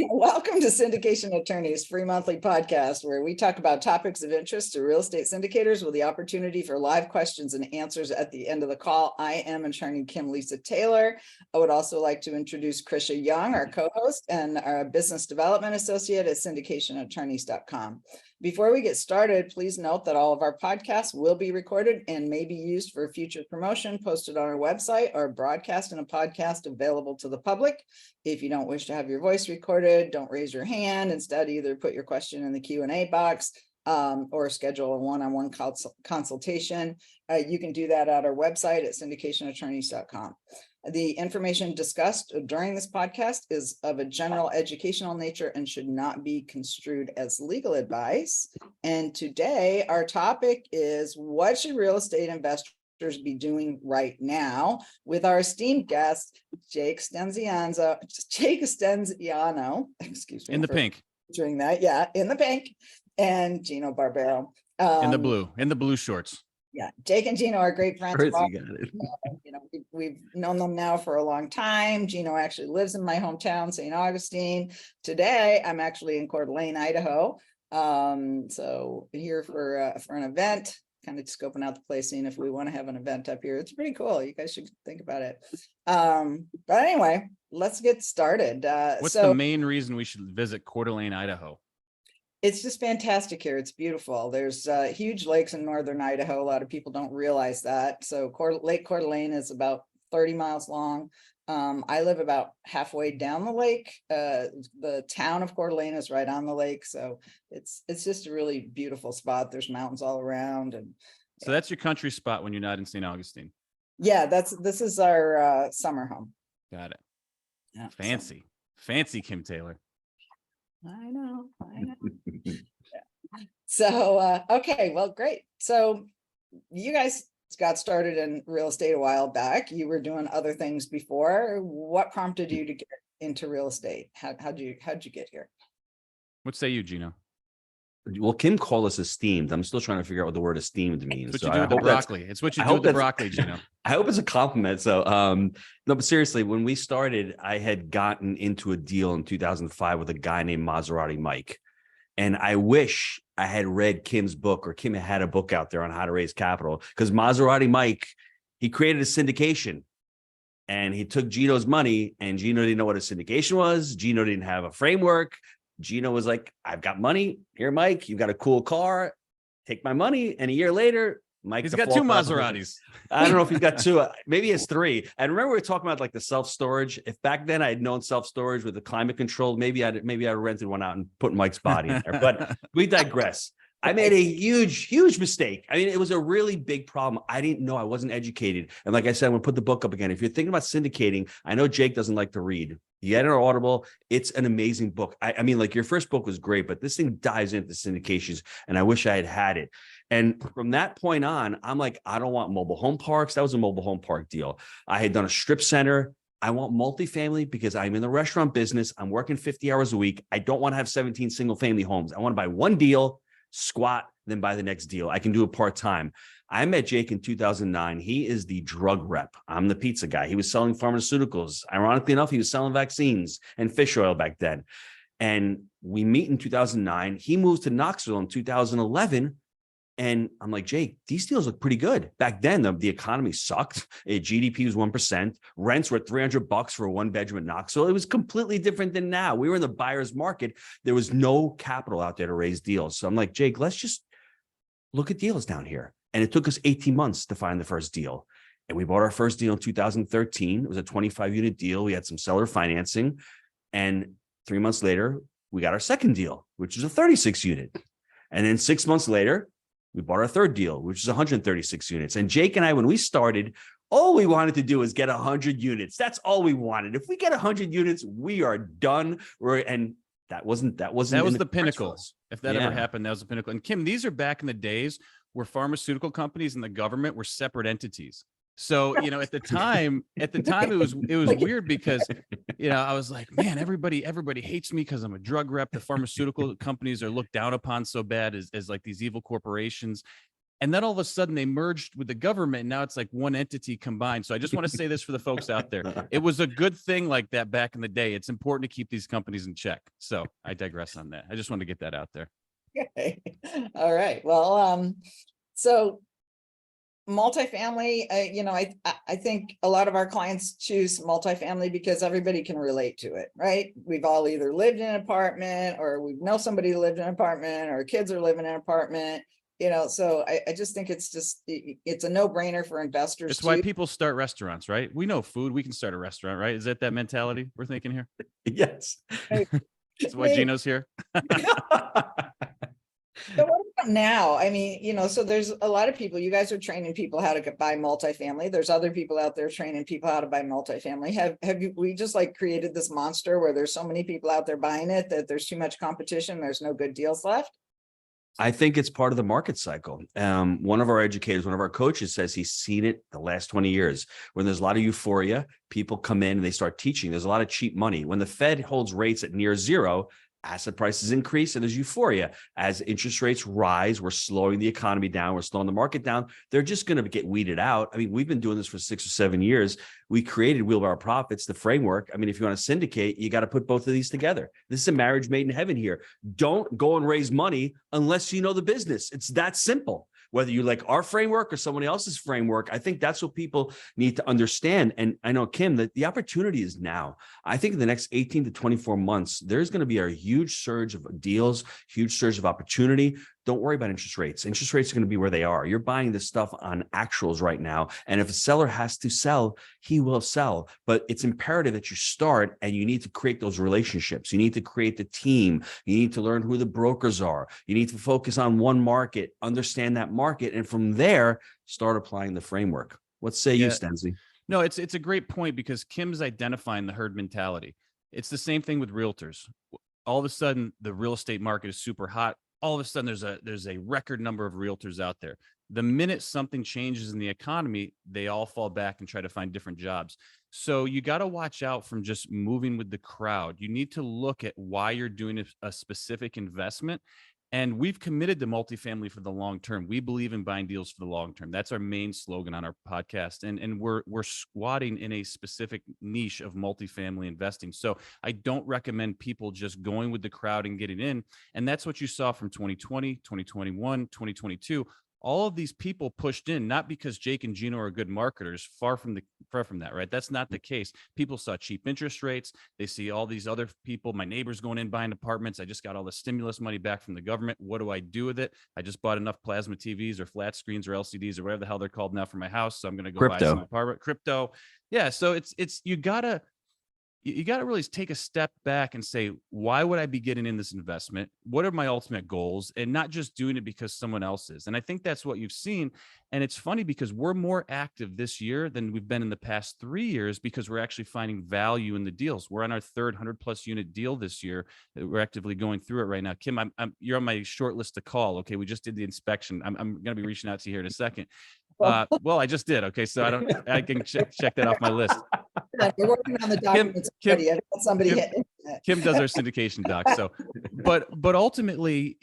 Welcome to Syndication Attorneys free monthly podcast, where we talk about topics of interest to real estate syndicators with the opportunity for live questions and answers at the end of the call. I am attorney Kim Lisa Taylor. I would also like to introduce Krisha Young, our co-host and our business development associate at syndicationattorneys.com. Before we get started, please note that all of our podcasts will be recorded and may be used for future promotion, posted on our website, or broadcast in a podcast available to the public. If you don't wish to have your voice recorded, don't raise your hand. Instead, either put your question in the Q&A box or schedule a one-on-one consultation. You can do that at our website at syndicationattorneys.com. The information discussed during this podcast is of a general educational nature and should not be construed as legal advice. And today, our topic is, what should real estate investors be doing right now, with our esteemed guest, Jake Stenziano, excuse me. In the pink. Doing that, yeah, in the pink, and Gino Barbaro. In the blue shorts. Yeah, Jake and Gino are great friends. You got it. We've known them now for a long time. Gino actually lives in my hometown, St. Augustine. Today, I'm actually in Coeur d'Alene, Idaho. So here for an event, kind of scoping out the place, seeing if we want to have an event up here. It's pretty cool. You guys should think about it. But anyway, let's get started. What's the main reason we should visit Coeur d'Alene, Idaho? It's just fantastic here. It's beautiful. There's huge lakes in northern Idaho. A lot of people don't realize that. So Lake Coeur d'Alene is about 30 miles long. I live about halfway down the lake. The town of Coeur d'Alene is right on the lake. So it's just a really beautiful spot. There's mountains all around. And so that's your country spot when you're not in St. Augustine. Yeah, this is our summer home. Got it. Yeah, Fancy Kim Taylor. I know. Yeah. So, okay, well, great. So you guys got started in real estate a while back. You were doing other things before. What prompted you to get into real estate? How'd you get here? What say you, Gino? Well, Kim called us esteemed. I'm still trying to figure out what the word esteemed means. It's what you do with the broccoli. It's what you do with the broccoli, Gino. I hope it's a compliment. So, no, but seriously, when we started, I had gotten into a deal in 2005 with a guy named Maserati Mike. And I wish I had read Kim's book, or Kim had a book out there on how to raise capital, because Maserati Mike, he created a syndication and he took Gino's money, and Gino didn't know what a syndication was. Gino didn't have a framework. Gino was like, I've got money here, Mike. You've got a cool car. Take my money. And a year later, Mike, he's got two Maseratis. I don't know if he's got two, maybe it's three. And remember, we were talking about like the self-storage. If back then I had known self-storage with the climate control, maybe I rented one out and put Mike's body in there. But we digress. I made a huge mistake. I mean, it was a really big problem. I didn't know. I wasn't educated. And like I said, I'm going to put the book up again. If you're thinking about syndicating, I know Jake doesn't like to read. You get it on Audible. It's an amazing book. I mean, like, your first book was great, but this thing dives into syndications, and I wish I had it. And from that point on, I'm like, I don't want mobile home parks. That was a mobile home park deal. I had done a strip center. I want multifamily because I'm in the restaurant business. I'm working 50 hours a week. I don't want to have 17 single family homes. I want to buy one deal, squat, then buy the next deal. I can do it part-time. I met Jake in 2009. He is the drug rep. I'm the pizza guy. He was selling pharmaceuticals. Ironically enough, he was selling vaccines and fish oil back then. And we meet in 2009. He moves to Knoxville in 2011. And I'm like, Jake, these deals look pretty good. Back then, the economy sucked. GDP was 1%. Rents were $300 for a one-bedroom in Knoxville. It was completely different than now. We were in the buyer's market. There was no capital out there to raise deals. So I'm like, Jake, let's just look at deals down here. And it took us 18 months to find the first deal. And we bought our first deal in 2013. It was a 25-unit deal. We had some seller financing. And 3 months later, we got our second deal, which was a 36-unit. And then 6 months later, we bought our third deal, which is 136 units. And Jake and I, when we started, all we wanted to do is get 100 units. That's all we wanted. If we get 100 units, we are done. That was the pinnacle. If that ever happened, that was the pinnacle. And Kim, these are back in the days where pharmaceutical companies and the government were separate entities. So, at the time, it was weird because, I was like, man, everybody hates me because I'm a drug rep. The pharmaceutical companies are looked down upon so bad as like these evil corporations. And then all of a sudden they merged with the government. And now it's like one entity combined. So I just want to say this for the folks out there. It was a good thing like that back in the day. It's important to keep these companies in check. So I digress on that. I just wanted to get that out there. Okay. All right. Well, so multifamily, I think a lot of our clients choose multifamily because everybody can relate to it, right? We've all either lived in an apartment, or we know somebody who lived in an apartment, or kids are living in an apartment, so I just think it's a no-brainer for investors. It's why people start restaurants, right? We know food, we can start a restaurant, right? Is that mentality we're thinking here? Yes. That's why Gino's here. So what about now? I mean, so there's a lot of people, you guys are training people how to buy multifamily. There's other people out there training people how to buy multifamily. We just like created this monster where there's so many people out there buying it that there's too much competition. There's no good deals left. I think it's part of the market cycle. One of our educators, one of our coaches says he's seen it the last 20 years. When there's a lot of euphoria, people come in and they start teaching. There's a lot of cheap money. When the Fed holds rates at near zero, asset prices increase and there's euphoria. As interest rates rise, we're slowing the economy down, we're slowing the market down. They're just going to get weeded out. I mean, we've been doing this for 6 or 7 years. We created Wheelbarrow Profits, the framework. I mean, if you want to syndicate, you got to put both of these together. This is a marriage made in heaven here. Don't go and raise money unless you know the business. It's that simple. Whether you like our framework or someone else's framework, I think that's what people need to understand. And I know, Kim, that the opportunity is now. I think in the next 18 to 24 months, there's going to be a huge surge of deals, huge surge of opportunity. Don't worry about interest rates. Interest rates are going to be where they are. You're buying this stuff on actuals right now. And if a seller has to sell, he will sell. But it's imperative that you start and you need to create those relationships. You need to create the team. You need to learn who the brokers are. You need to focus on one market, understand that market. And from there, start applying the framework. What say you, Stenzi? No, it's a great point because Kim's identifying the herd mentality. It's the same thing with realtors. All of a sudden, the real estate market is super hot. All of a sudden there's a record number of realtors out there. The minute something changes in the economy, they all fall back and try to find different jobs. So you got to watch out from just moving with the crowd. You need to look at why you're doing a specific investment. And we've committed to multifamily for the long term. We believe in buying deals for the long term. That's our main slogan on our podcast. And we're squatting in a specific niche of multifamily investing. So I don't recommend people just going with the crowd and getting in. And that's what you saw from 2020, 2021, 2022. All of these people pushed in, not because Jake and Gino are good marketers, far from that, right? That's not the case. People saw cheap interest rates. They see all these other people, my neighbors going in buying apartments. I just got all the stimulus money back from the government. What do I do with it? I just bought enough plasma TVs or flat screens or LCDs or whatever the hell they're called now for my house. So I'm going to go buy some apartment, crypto. Yeah. So it's, you gotta really take a step back and say, why would I be getting in this investment? What are my ultimate goals? And not just doing it because someone else is. And I think that's what you've seen. And it's funny because we're more active this year than we've been in the past 3 years because we're actually finding value in the deals. We're on our third 100+ unit deal this year. We're actively going through it right now. Kim, you're on my short list to call. Okay. We just did the inspection. I'm going to be reaching out to you here in a second. Well, I just did. Okay. So I can check that off my list. We're working on the documents. Kim does our syndication doc. So, but ultimately,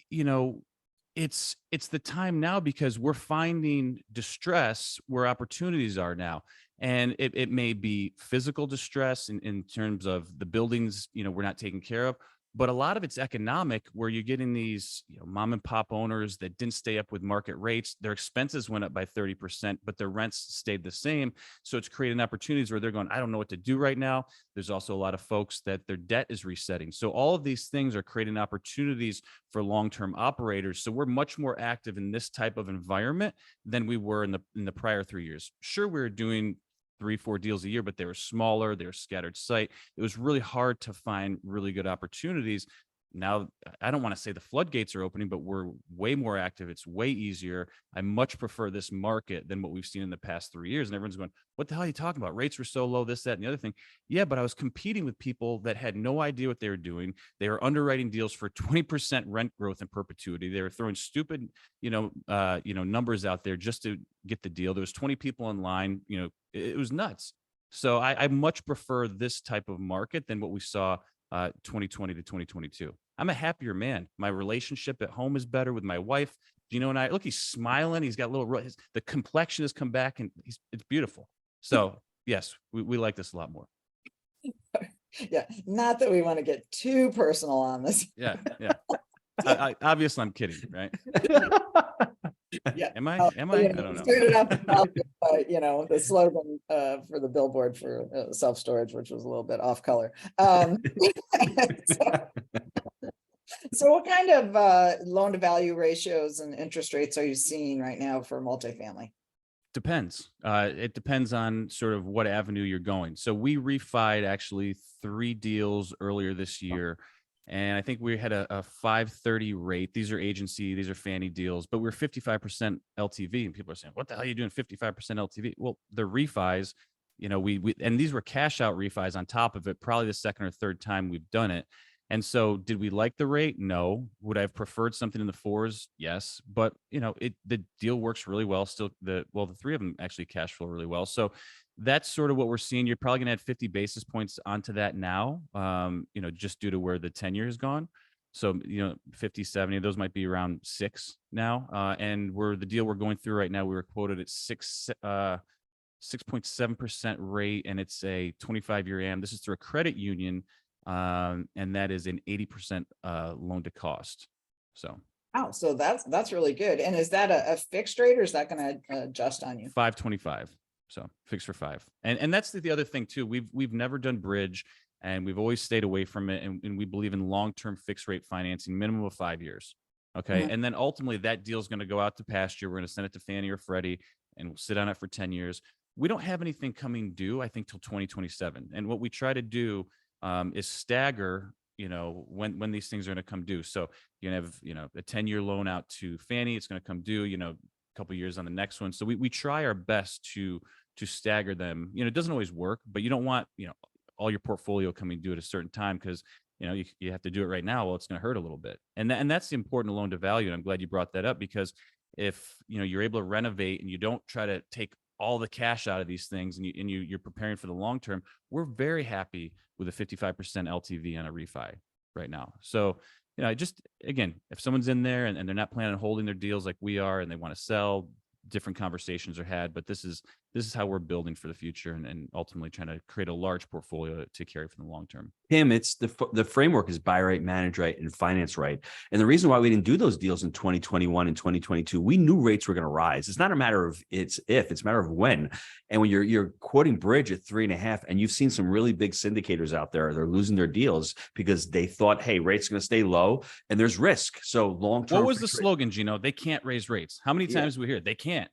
it's the time now because we're finding distress where opportunities are now. And it may be physical distress in terms of the buildings, we're not taking care of. But a lot of it's economic, where you're getting these mom and pop owners that didn't stay up with market rates. Their expenses went up by 30%, but their rents stayed the same. So it's creating opportunities where they're going, I don't know what to do right now. There's also a lot of folks that their debt is resetting. So all of these things are creating opportunities for long-term operators. So we're much more active in this type of environment than we were in the prior 3 years. Sure, we were doing 3-4 deals a year, but they were smaller, they were scattered site. It was really hard to find really good opportunities. Now, I don't want to say the floodgates are opening, but we're way more active. It's way easier. I much prefer this market than what we've seen in the past 3 years. And everyone's going, what the hell are you talking about? Rates were so low, this, that, and the other thing. Yeah, but I was competing with people that had no idea what they were doing. They were underwriting deals for 20% rent growth in perpetuity. They were throwing stupid, numbers out there just to get the deal. There was 20 people online. It was nuts. So I much prefer this type of market than what we saw 2020 to 2022. I'm a happier man. My relationship at home is better with my wife. Gino and I, look, he's smiling. He's got the complexion has come back and it's beautiful. So yes, we like this a lot more. Yeah. Not that we want to get too personal on this. Yeah. Yeah. I obviously I'm kidding, right? Yeah. Am I? I don't know. Started off with, the slogan for the billboard for self-storage, which was a little bit off color. So what kind of loan to value ratios and interest rates are you seeing right now for multifamily? Depends. It depends on sort of what avenue you're going. So we refied actually 3 deals earlier this year. And I think we had a 530 rate. These are agency, these are Fannie deals, but we're 55% LTV. And people are saying, what the hell are you doing 55% LTV? Well, the refis, we and these were cash out refis on top of it, probably the second or third time we've done it. And so did we like the rate? No. Would I have preferred something in the 4s? Yes. But the deal works really well. Still the 3 of them actually cash flow really well. So that's sort of what we're seeing. You're probably gonna add 50 basis points onto that now, just due to where the 10-year has gone. So, 50, 70, those might be around 6 now. And the deal we're going through right now, we were quoted at 6.7% rate, and it's a 25-year AM. This is through a credit union. And that is an 80% loan to cost. So wow, so that's really good. And is that a fixed rate, or is that going to adjust on you? 525. So fixed for 5. And that's the other thing too. We've never done bridge, and we've always stayed away from it. And we believe in long-term fixed rate financing, minimum of 5 years. Okay. And then ultimately that deal is going to go out to pasture. We're going to send it to Fannie or Freddie, and we'll sit on it for 10 years. We don't have anything coming due, I think, till 2027. And what we try to do is stagger, when these things are going to come due. So you're going to have, a 10-year loan out to Fannie. It's going to come due, a couple of years on the next one. So we try our best to stagger them. It doesn't always work, but you don't want, all your portfolio coming due at a certain time, because, you have to do it right now. Well, it's going to hurt a little bit. And that's the important loan to value. And I'm glad you brought that up, because if, you're able to renovate and you don't try to take all the cash out of these things, and you're preparing for the long term, we're very happy with a 55% LTV on a refi right now. So, again, if someone's in there and they're not planning on holding their deals like we are, and they want to sell, different conversations are had, but this is how we're building for the future, and ultimately trying to create a large portfolio to carry for the long term. Tim, it's the framework is buy right, manage right, and finance right. And the reason why we didn't do those deals in 2021 and 2022, we knew rates were going to rise. It's not a matter of it's a matter of when. And when you're quoting bridge at 3.5, and you've seen some really big syndicators out there, they're losing their deals because they thought, hey, rates are going to stay low and there's risk. So long term. What was the slogan, Gino? They can't raise rates. How many times do we hear it? They can't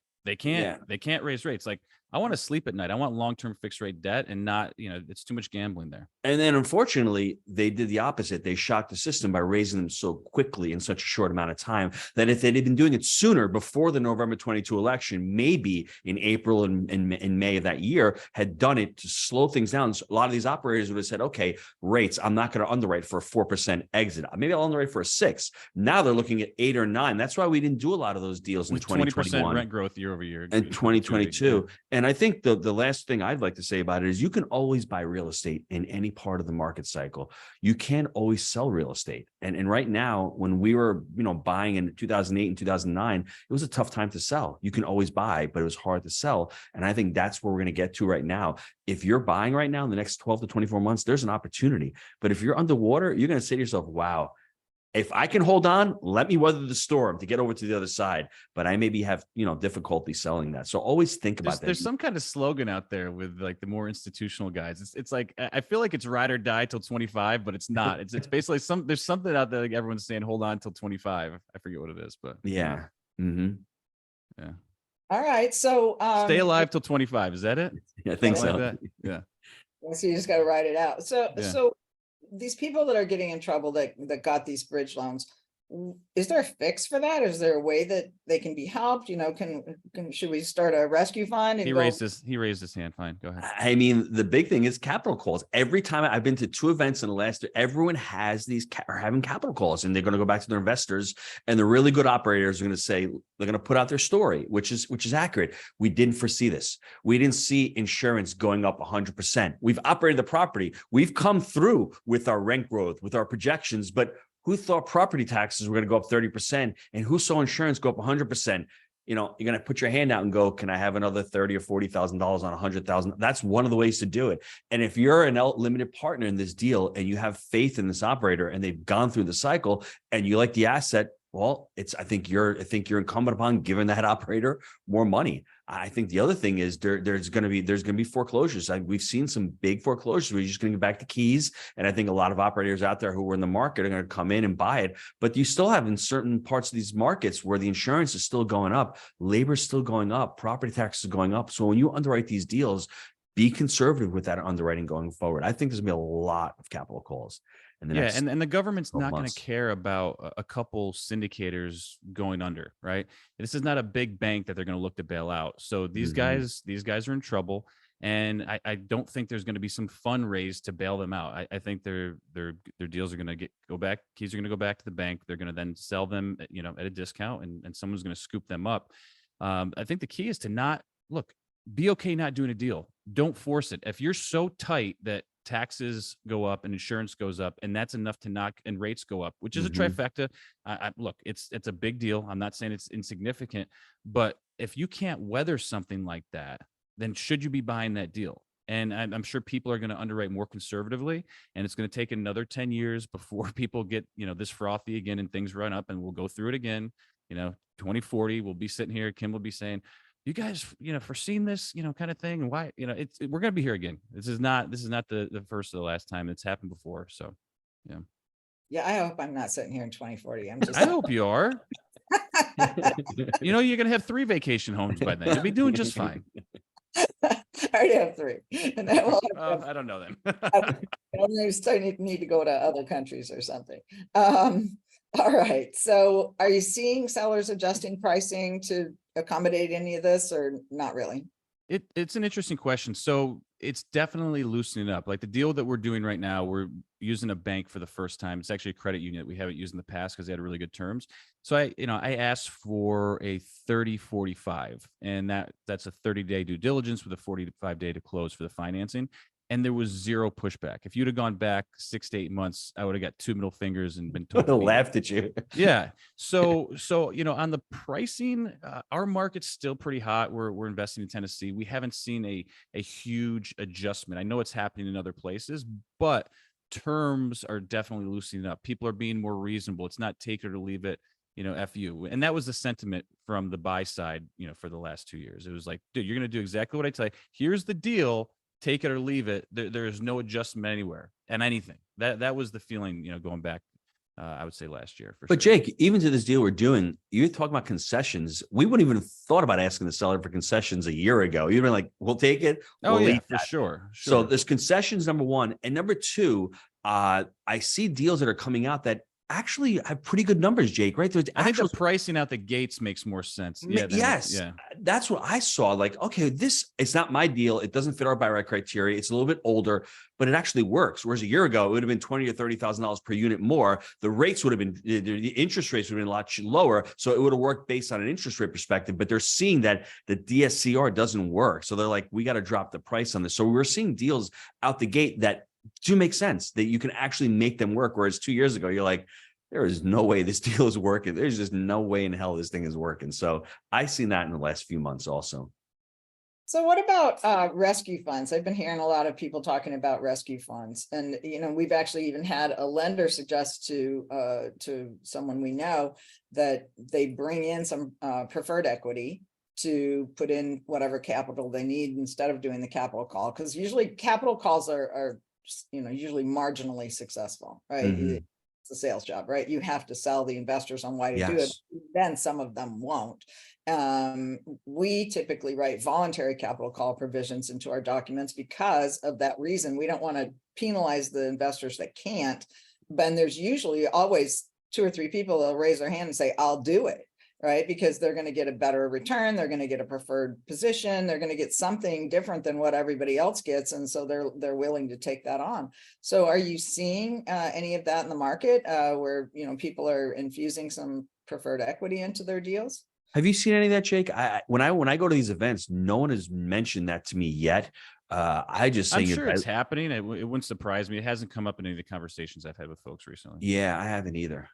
raise rates. Like, I want to sleep at night. I want long-term fixed rate debt, and not, it's too much gambling there. And then unfortunately, they did the opposite. They shocked the system by raising them so quickly in such a short amount of time that if they'd been doing it sooner, before the November 22 election, maybe in April and May of that year, had done it to slow things down. So a lot of these operators would have said, okay, rates, I'm not going to underwrite for a 4% exit. Maybe I'll underwrite for a 6. Now they're looking at 8 or 9. That's why we didn't do a lot of those deals with in 2021. 20% rent growth year over year. And 2022. And I think the last thing I'd like to say about it is you can always buy real estate in any part of the market cycle. You can't always sell real estate. And right now, when we were, buying in 2008 and 2009, it was a tough time to sell. You can always buy, but it was hard to sell. And I think that's where we're going to get to right now. If you're buying right now in the next 12 to 24 months, there's an opportunity. But if you're underwater, you're going to say to yourself, wow, if I can hold on, let me weather the storm to get over to the other side. But I maybe have, difficulty selling that. So always think about that. There's some kind of slogan out there with like the more institutional guys. It's like, I feel like it's ride or die till 25, but it's not. It's basically there's something out there like everyone's saying, hold on till 25. I forget what it is, but yeah. Mm-hmm. Yeah. All right. So stay alive till 25. Is that it? Yeah, I think so. Like yeah. So you just got to ride it out. So yeah. So these people that are getting in trouble that got these bridge loans, is there a fix for that? Is there a way that they can be helped? Should we start a rescue fund? And He raised his hand. Fine. Go ahead. I mean, the big thing is capital calls. Every time I've been to 2 events in the last year, everyone has are having capital calls, and they're going to go back to their investors, and the really good operators are going to say, they're going to put out their story, which is accurate. We didn't foresee this. We didn't see insurance going up 100%. We've operated the property. We've come through with our rent growth, with our projections, but who thought property taxes were going to go up 30%, and who saw insurance go up 100%? You're going to put your hand out and go, can I have another $30,000 or $40,000 on $100,000? That's one of the ways to do it. And if you're an limited partner in this deal and you have faith in this operator and they've gone through the cycle and you like the asset, well, I think you're incumbent upon giving that operator more money. I think the other thing is there's going to be foreclosures. We've seen some big foreclosures. We're just going to get back to keys. And I think a lot of operators out there who were in the market are going to come in and buy it. But you still have in certain parts of these markets where the insurance is still going up, labor is still going up, property taxes are going up. So when you underwrite these deals, be conservative with that underwriting going forward. I think there's going to be a lot of capital calls. And the government's not going to care about a couple syndicators going under, right? This is not a big bank that they're going to look to bail out. So these guys are in trouble, and I don't think there's going to be some fund raised to bail them out. I think their deals are going to go back. Keys are going to go back to the bank. They're going to then sell them, at a discount, and someone's going to scoop them up. I think the key is to be okay not doing a deal. Don't force it. If you're so tight that taxes go up and insurance goes up, and that's enough to knock, and rates go up, which is a trifecta. It's a big deal. I'm not saying it's insignificant, but if you can't weather something like that, then should you be buying that deal? And I'm sure people are going to underwrite more conservatively, and it's going to take another 10 years before people get, this frothy again and things run up, and we'll go through it again. 2040, we'll be sitting here. Kim will be saying, you guys, foreseen this, kind of thing. And why, we're going to be here again. This is not the first or the last time it's happened before. So, yeah. Yeah. I hope I'm not sitting here in 2040. I hope you are. You're going to have 3 vacation homes by then. You'll be doing just fine. I already have 3. And that will I don't know them. I still need to go to other countries or something. All right. So are you seeing sellers adjusting pricing to accommodate any of this, or not really? It's an interesting question. So it's definitely loosening up. Like the deal that we're doing right now, we're using a bank for the first time. It's actually a credit union that we haven't used in the past because they had really good terms. So I asked for a 30-45, and that's a 30-day due diligence with a 45-day to close for the financing. And there was zero pushback. If you'd have gone back 6 to 8 months, I would have got 2 middle fingers and been told. Laughed at you. Yeah. So on the pricing, our market's still pretty hot. We're investing in Tennessee. We haven't seen a huge adjustment. I know it's happening in other places, but terms are definitely loosening up. People are being more reasonable. It's not take it or leave it. F you. And that was the sentiment from the buy side, for the last 2 years. It was like, dude, you're going to do exactly what I tell you. Here's the deal. Take it or leave it. There is no adjustment anywhere and anything. That was the feeling, going back, I would say last year. But sure. Jake, even to this deal we're doing, you're talking about concessions. We wouldn't even have thought about asking the seller for concessions a year ago. You'd been like, we'll take it. We'll leave for sure. So there's concessions, number one. And number two, I see deals that are coming out that actually have pretty good numbers, Jake, right? I think the pricing out the gates makes more sense. Yeah. Yes. That's what I saw. Like, okay, it's not my deal. It doesn't fit our buy right criteria. It's a little bit older, but it actually works. Whereas a year ago, it would have been $20,000 or $30,000 per unit more. The rates would have been, the interest rates would have been a lot lower. So it would have worked based on an interest rate perspective, but they're seeing that the DSCR doesn't work. So they're like, we got to drop the price on this. So we're seeing deals out the gate that do make sense, that you can actually make them work. Whereas 2 years ago, you're like, there is no way this deal is working. There's just no way in hell this thing is working. So I've seen that in the last few months also. So what about rescue funds? I've been hearing a lot of people talking about rescue funds, and we've actually even had a lender suggest to someone we know that they bring in some preferred equity to put in whatever capital they need instead of doing the capital call, because usually capital calls are usually marginally successful, right? Mm-hmm. It's a sales job, right? You have to sell the investors on why to do it. Then some of them won't. We typically write voluntary capital call provisions into our documents because of that reason. We don't want to penalize the investors that can't. But there's usually always 2 or 3 people, they'll raise their hand and say, I'll do it. Right? Because they're going to get a better return. They're going to get a preferred position. They're going to get something different than what everybody else gets. And so they're willing to take that on. So are you seeing any of that in the market where, people are infusing some preferred equity into their deals? Have you seen any of that, Jake? When I go to these events, no one has mentioned that to me yet. I just I'm think sure it's happening. It wouldn't surprise me. It hasn't come up in any of the conversations I've had with folks recently. Yeah, I haven't either.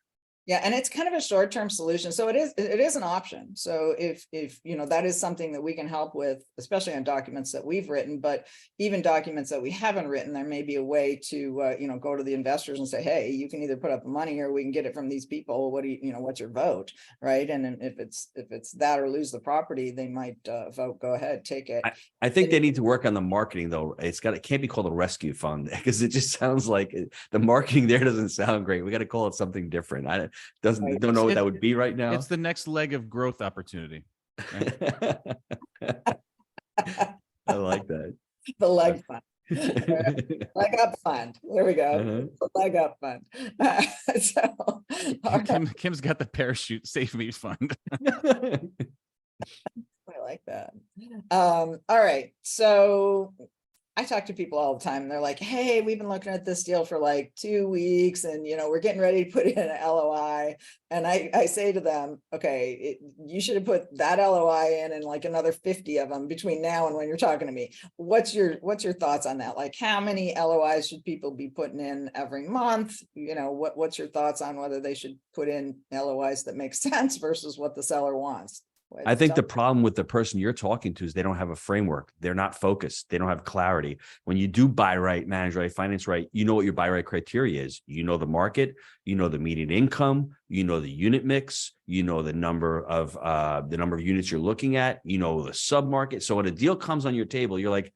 Yeah, and it's kind of a short-term solution. So it is an option. So if that is something that we can help with, especially on documents that we've written, but even documents that we haven't written, there may be a way to go to the investors and say, hey, you can either put up the money or we can get it from these people. What do what's your vote? Right. And then if it's that or lose the property, they might vote, go ahead, take it. I think they need to work on the marketing though. It can't be called a rescue fund because it just sounds like the marketing there doesn't sound great. We got to call it something different. Don't know what that would be right now. It's the next leg of growth opportunity. Right? I like that. The leg fund. Leg up fund. There we go. Leg up fund. Kim's got the parachute save me fund. I like that. All right. So I talk to people all the time and they're like, hey, we've been looking at this deal for like 2 weeks and, we're getting ready to put in an LOI. And I say to them, okay, you should have put that LOI in and like another 50 of them between now and when you're talking to me. What's your thoughts on that? Like how many LOIs should people be putting in every month? What's your thoughts on whether they should put in LOIs that make sense versus what the seller wants? I think the problem with the person you're talking to is they don't have a framework. They're not focused. They don't have clarity. When you do buy right, manage right, finance right, you know what your buy right criteria is. You know the market, you know the median income, you know the unit mix, you know the number of units you're looking at, you know the sub market. So when a deal comes on your table, you're like,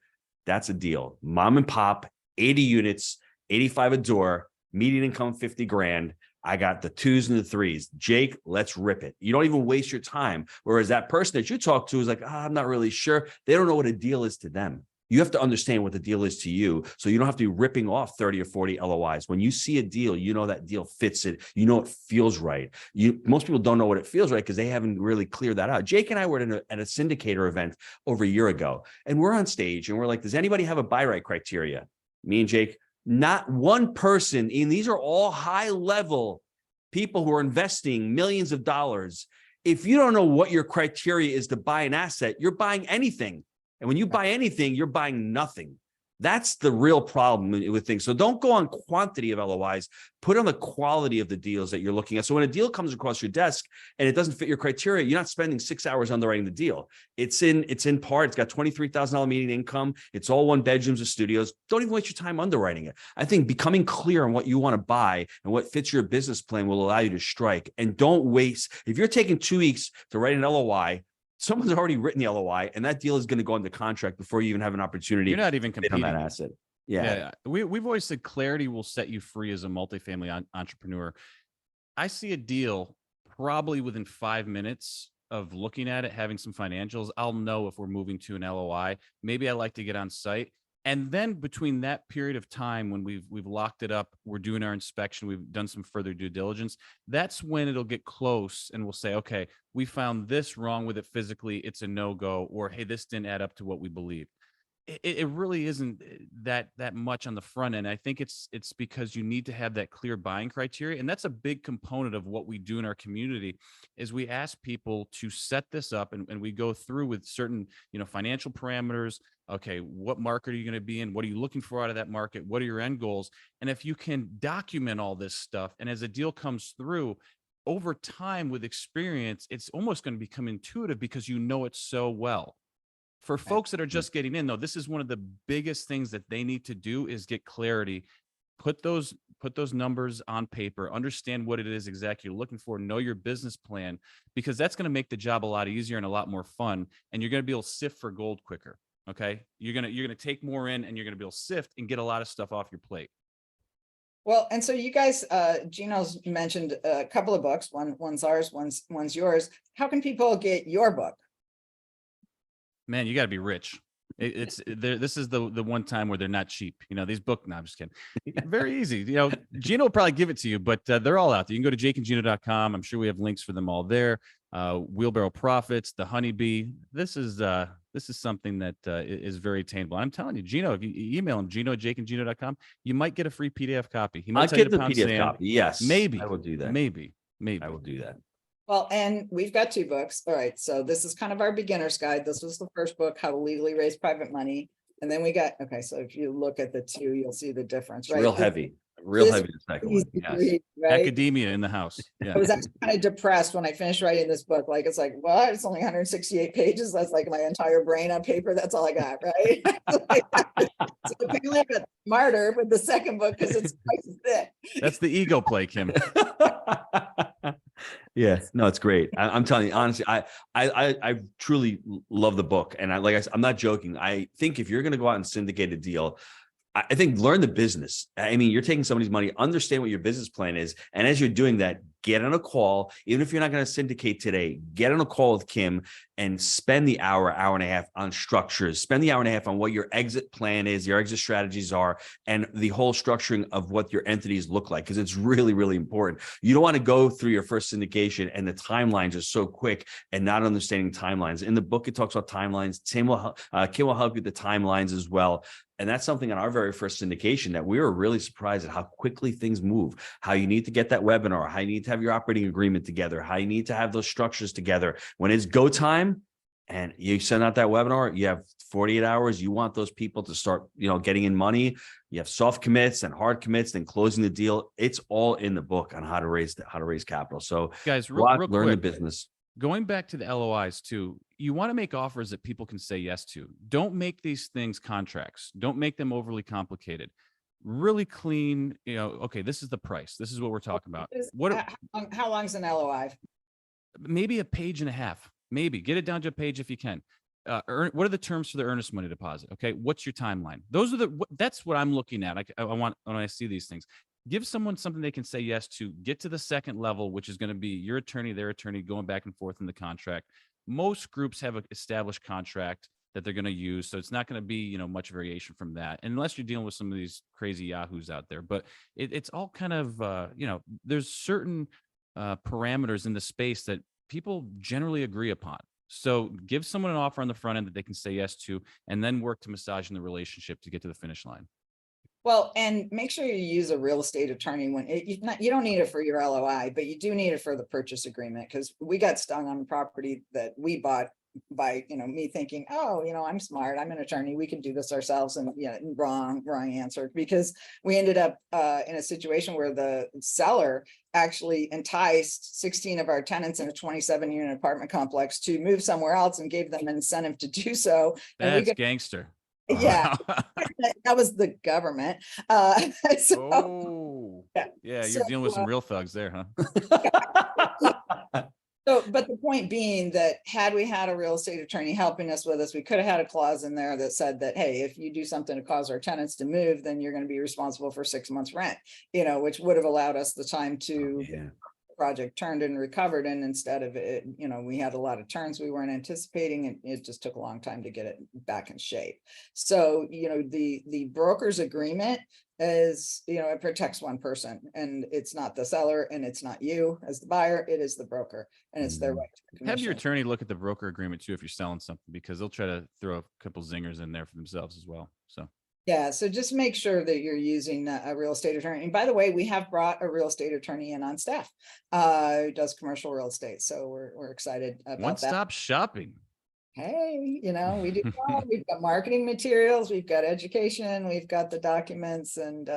that's a deal. Mom and pop, 80 units, 85 a door, median income 50 grand. I got the 2s and the 3s. Jake, let's rip it. You don't even waste your time. Whereas that person that you talk to is like, I'm not really sure. They don't know what a deal is to them. You have to understand what the deal is to you. So you don't have to be ripping off 30 or 40 LOIs. When you see a deal, you know that deal fits it. You know it feels right. Most people don't know what it feels right because they haven't really cleared that out. Jake and I were at a syndicator event over a year ago, and we're on stage and we're like, does anybody have a buy right criteria? Me and Jake, not one person, and these are all high level people who are investing millions of dollars. If you don't know what your criteria is to buy an asset, you're buying anything. And when you buy anything, you're buying nothing. That's the real problem with things. So don't go on quantity of LOIs, put on the quality of the deals that you're looking at. So when a deal comes across your desk and it doesn't fit your criteria, you're not spending 6 hours underwriting the deal. It's in part, it's got $23,000 median income. It's all 1 bedrooms or studios. Don't even waste your time underwriting it. I think becoming clear on what you want to buy and what fits your business plan will allow you to strike. And don't waste, if you're taking 2 weeks to write an LOI, someone's already written the LOI and that deal is going to go into contract before you even have an opportunity. You're not even competing on that asset. Yeah. We've always said clarity will set you free as a multifamily entrepreneur. I see a deal probably within 5 minutes of looking at it, having some financials. I'll know if we're moving to an LOI. Maybe I like to get on site. And then between that period of time when we've locked it up, we're doing our inspection, we've done some further due diligence, that's when it'll get close and we'll say, okay, we found this wrong with it physically, it's a no-go, or hey, this didn't add up to what we believe. It really isn't that much on the front end. I think it's because you need to have that clear buying criteria. And that's a big component of what we do in our community is we ask people to set this up and we go through with certain, financial parameters. Okay, what market are you going to be in? What are you looking for out of that market? What are your end goals? And if you can document all this stuff, and as a deal comes through, over time with experience, it's almost going to become intuitive because you know it so well. For folks that are just getting in, though, this is one of the biggest things that they need to do is get clarity. Put those numbers on paper, understand what it is exactly you're looking for, know your business plan, because that's going to make the job a lot easier and a lot more fun. And you're going to be able to sift for gold quicker. Okay. You're going to take more in and you're going to be able to sift and get a lot of stuff off your plate. Well, and so you guys, Gino's mentioned a couple of books, one's ours, one's yours. How can people get your book? Man, you got to be rich. It's there. This is the one time where they're not cheap. These book. No, I'm just kidding. Very easy. Gino will probably give it to you, but they're all out there. You can go to jakeandgino.com. I'm sure we have links for them all there. Wheelbarrow Profits, the Honeybee. This is something that is very attainable. I'm telling you, Gino, if you email him, gino@jakeandgino.com, you might get a free PDF copy. He might I'll tell you get to the pound PDF sand. copy. Yes, Maybe I will do that. Maybe I will do that. Well, and we've got 2 books. All right. So this is kind of our beginner's guide. This was the first book, How to Legally Raise Private Money. And then we got, okay, so if you look at the 2, you'll see the difference, It's right? real heavy. Real This heavy, the second easy one. to Yes. read, right? Academia in the house. Yeah. I was actually kind of depressed when I finished writing this book. Like, it's like, what? It's only 168 pages. That's like my entire brain on paper. That's all I got, right? So apparently I got smarter with the second book because it's twice as thick. That's the ego play, Kim. Yeah, no, it's great. I'm telling you, honestly, I truly love the book. And like I said, I'm not joking. I think if you're going to go out and syndicate a deal, I think learn the business. I mean, you're taking somebody's money, understand what your business plan is. And as you're doing that, get on a call. Even if you're not going to syndicate today, get on a call with Kim and spend the hour and a half on structures, spend the hour and a half on what your exit plan is, your exit strategies are, and the whole structuring of what your entities look like. Because it's really, really important. You don't want to go through your first syndication and the timelines are so quick and not understanding timelines. In the book, it talks about timelines. Kim will help you with the timelines as well. And that's something on our very first syndication that we were really surprised at how quickly things move, how you need to get that webinar, how you need to have your operating agreement together, how you need to have those structures together. When it's go time and you send out that webinar, you have 48 hours. You want those people to start, getting in money. You have soft commits and hard commits, then closing the deal. It's all in the book on how to raise capital. So Guys, learn real the quick, business. going back to the LOIs too, you want to make offers that people can say yes to. Don't make these things contracts. Don't make them overly complicated. Really clean, okay, this is the price. This is what we're talking about. How long is an LOI? Maybe a page and a half. Maybe get it down to a page if you can. What are the terms for the earnest money deposit? Okay, what's your timeline? That's what I'm looking at. I want when I see these things. Give someone something they can say yes to. Get to the second level, which is going to be your attorney, their attorney, going back and forth in the contract. Most groups have an established contract that they're going to use, so it's not going to be much variation from that, unless you're dealing with some of these crazy yahoos out there. But it's all kind of there's certain parameters in the space that people generally agree upon. So give someone an offer on the front end that they can say yes to, and then work to massage in the relationship to get to the finish line. Well, and make sure you use a real estate attorney when you don't need it for your LOI, but you do need it for the purchase agreement, because we got stung on the property that we bought by, me thinking, oh, I'm smart, I'm an attorney, we can do this ourselves. And wrong answer, because we ended up in a situation where the seller actually enticed 16 of our tenants in a 27-unit apartment complex to move somewhere else and gave them an incentive to do so. That's gangster. Yeah, that was the government. Yeah, you're dealing with some real thugs there, huh? But the point being that had we had a real estate attorney helping us with this, we could have had a clause in there that said that, hey, if you do something to cause our tenants to move, then you're going to be responsible for 6 months rent, which would have allowed us the time to project turned and recovered. And instead of it, we had a lot of turns we weren't anticipating, and it just took a long time to get it back in shape. So, the broker's agreement is, it protects one person, and it's not the seller, and it's not you as the buyer, it is the broker, and it's their right to commission. Have your attorney look at the broker agreement too if you're selling something, because they'll try to throw a couple zingers in there for themselves as well. So yeah, so just make sure that you're using a real estate attorney. And by the way, we have brought a real estate attorney in on staff who does commercial real estate. So we're excited about that. One-stop shopping. Hey, we do all. We've got marketing materials, we've got education, we've got the documents, and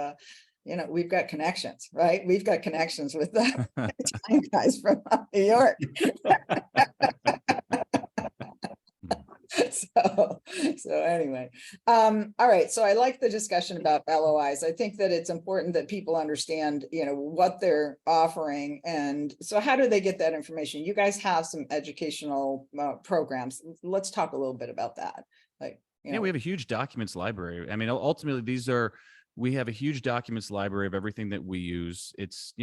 we've got connections, right? We've got connections with the Italian guys from New York. So anyway, all right. So I like the discussion about LOIs. I think that it's important that people understand, what they're offering. And so how do they get that information? You guys have some educational programs. Let's talk a little bit about that. We have a huge documents library. I mean, ultimately, we have a huge documents library of everything that we use. It's,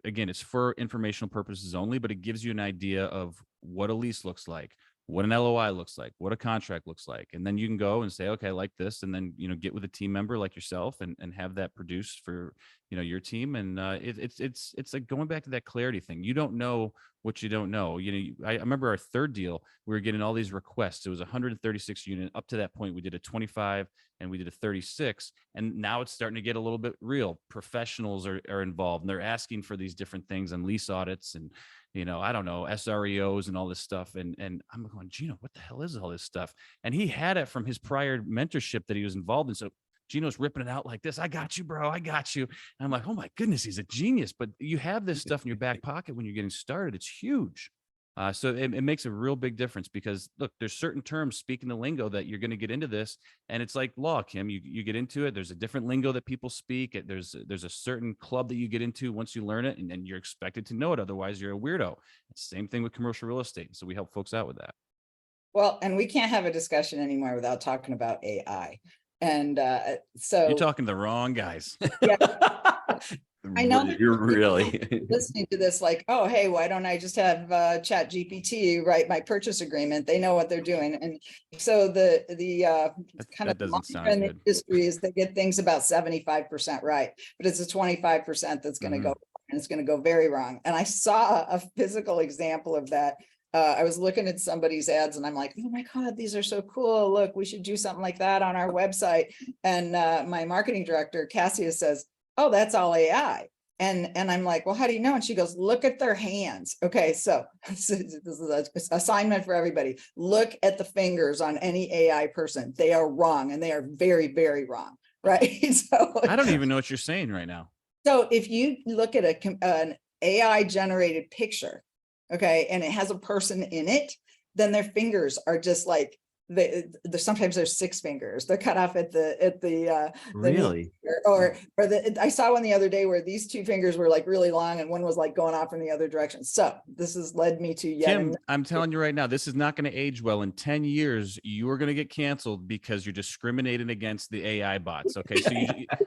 again, it's for informational purposes only, but it gives you an idea of what a lease looks like, what an LOI looks like, what a contract looks like. And then you can go and say, okay, I like this. And then, get with a team member like yourself and have that produced for, your team. And it's like going back to that clarity thing. You don't know what you don't know. I remember our third deal, we were getting all these requests. It was 136 unit. Up to that point, we did a 25 and we did a 36. And now it's starting to get a little bit real. Professionals are involved and they're asking for these different things and lease audits and, I don't know, SREOs and all this stuff. And I'm going, Gino, what the hell is all this stuff? And he had it from his prior mentorship that he was involved in. So Gino's ripping it out like this. I got you, bro. I got you. And I'm like, oh my goodness, he's a genius. But you have this stuff in your back pocket when you're getting started. It's huge. So it makes a real big difference because look, there's certain terms speaking the lingo that you're going to get into this. And it's like law, Kim, you get into it. There's a different lingo that people speak. There's a certain club that you get into once you learn it and then you're expected to know it. Otherwise you're a weirdo. It's the same thing with commercial real estate. So we help folks out with that. Well, and we can't have a discussion anymore without talking about AI. And so you're talking to the wrong guys. Yeah. I know you're really listening to this like, oh, hey, why don't I just have Chat GPT write my purchase agreement? They know what they're doing. And so the kind of mantra in the industry is they get things about 75% right, but it's a 25% that's going to go, and it's going to go very wrong. And I saw a physical example of that. I was looking at somebody's ads and I'm like, oh my God, these are so cool. Look, we should do something like that on our website. And my marketing director, Cassia, says, oh, that's all AI. And I'm like, well, how do you know? And she goes, look at their hands. Okay, so this is an assignment for everybody. Look at the fingers on any AI person. They are wrong, and they are very, very wrong, right? So I don't even know what you're saying right now. So if you look at an AI generated picture, okay, and it has a person in it, then their fingers are just like, sometimes there's 6 fingers. They're cut off at the really I saw one the other day where these 2 fingers were like really long and one was like going off in the other direction. So this has led me to Kim, I'm telling you right now, this is not going to age well. In 10 years, you are going to get canceled because you're discriminating against the AI bots. Okay, so